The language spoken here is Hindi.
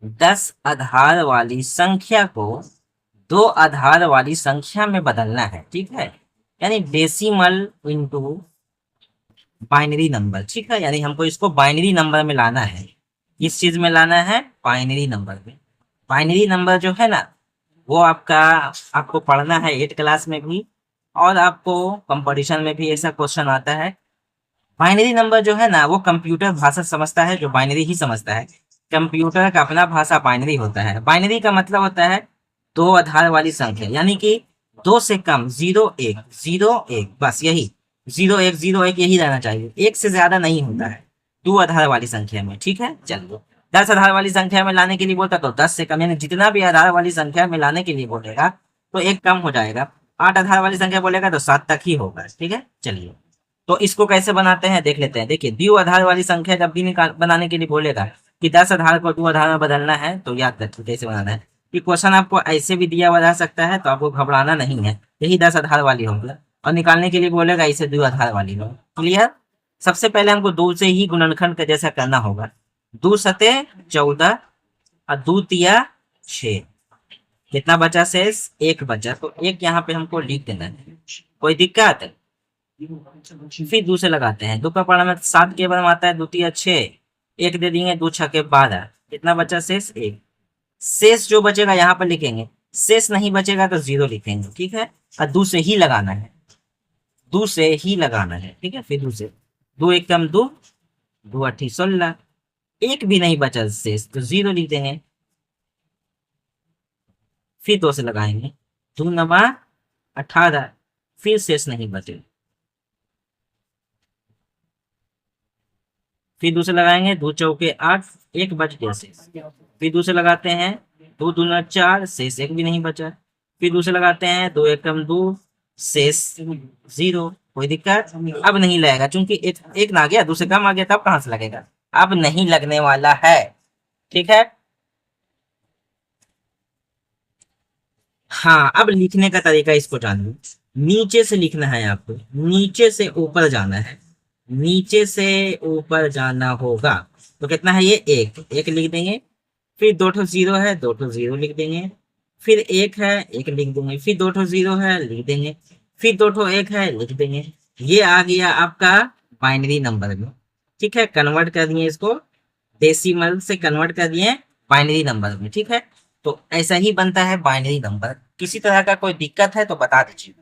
10 आधार वाली संख्या को 2 आधार वाली संख्या में बदलना है, ठीक है। यानी डेसिमल इंटू बाइनरी नंबर, ठीक है। यानी हमको इसको बाइनरी नंबर में लाना है। किस चीज में लाना है? बाइनरी नंबर में। बाइनरी नंबर जो है ना, वो आपको पढ़ना है 8 क्लास में भी, और आपको कंपटीशन में भी ऐसा क्वेश्चन आता है। बाइनरी नंबर जो है ना, वो कंप्यूटर भाषा समझता है, जो बाइनरी ही समझता है। कंप्यूटर का अपना भाषा बाइनरी होता है। बाइनरी का मतलब होता है 2 आधार वाली संख्या, यानी कि 2 से कम, 0 1 0 1, बस यही 0 1 0 1 यही रहना चाहिए, एक से ज्यादा नहीं होता है 2 आधार वाली संख्या में, ठीक है। चलिए 10 आधार वाली संख्या में लाने के लिए बोलता तो 10 से कम, यानी जितना भी आधार वाली संख्या में लाने के लिए बोलेगा तो एक कम हो जाएगा। 8 आधार वाली संख्या बोलेगा तो 7 तक ही होगा, ठीक है। चलिए तो इसको कैसे बनाते हैं देख लेते हैं। देखिए, द्वि आधार वाली संख्या जब भी बनाने के लिए बोलेगा कि 10 आधार को 2 आधार में बदलना है, तो याद रखिए कैसे बनाना है। कि क्वेश्चन आपको ऐसे भी दिया हुआ रह सकता है, तो आपको घबराना नहीं है, यही 10 आधार वाली होगी। और निकालने के लिए बोलेगा इसे 2 आधार वाली हो। क्लियर? सबसे पहले हमको 2 से ही गुणनखंड का जैसा करना होगा। 2 सते 14 और 2 तिया 6। कितना बचा शेष? 1 बचा, तो 1 यहाँ पे हमको लिख देना है। कोई दिक्कत? फिर 2 से लगाते हैं। 2 का पढ़ा में 7 के बराबर आता है, 2 तिया 6, 1 दे देंगे, 2 छके 12। कितना बचा शेष? 1। शेष जो बचेगा यहाँ पर लिखेंगे, शेष नहीं बचेगा तो 0 लिखेंगे, ठीक है। और 2 से ही लगाना है, 2 से ही लगाना है, ठीक है। फिर 2 से 2 1 कम 2, 2 8 16, 1 भी नहीं बचा शेष, तो 0 लिख देंगे। फिर 2 से लगाएंगे, 2 9 18, फिर शेष नहीं बचे। फिर 2 से लगाएंगे, 2 चौके 8, 1 बच गया शेष। फिर 2 से लगाते हैं, 2 दूना 4, शेष 1 भी नहीं बचा। फिर 2 से लगाते हैं, 2 1 कम 2, शेष 0। कोई दिक्कत? अब नहीं लगेगा, क्योंकि एक ना गया, 2 से कम आ गया, तब कहां से लगेगा? अब नहीं लगने वाला है, ठीक है। हाँ, अब लिखने का तरीका इसको जानिए। नीचे से लिखना है आपको, नीचे से ऊपर जाना है, नीचे से ऊपर जाना होगा। तो कितना है ये? 1 लिख देंगे। फिर 2 ठो 0 है, 2 ठो 0 लिख देंगे। फिर 1 है, 1 लिख देंगे। फिर 2 ठो 0 है, लिख देंगे। फिर 2 ठो 1 है, लिख देंगे। ये आ गया आपका बाइनरी नंबर में, ठीक है। कन्वर्ट कर दिए इसको, डेसिमल से कन्वर्ट कर दिए बाइनरी नंबर में, ठीक है। तो ऐसा ही बनता है बाइनरी नंबर। किसी तरह का कोई दिक्कत है तो बता दीजिए।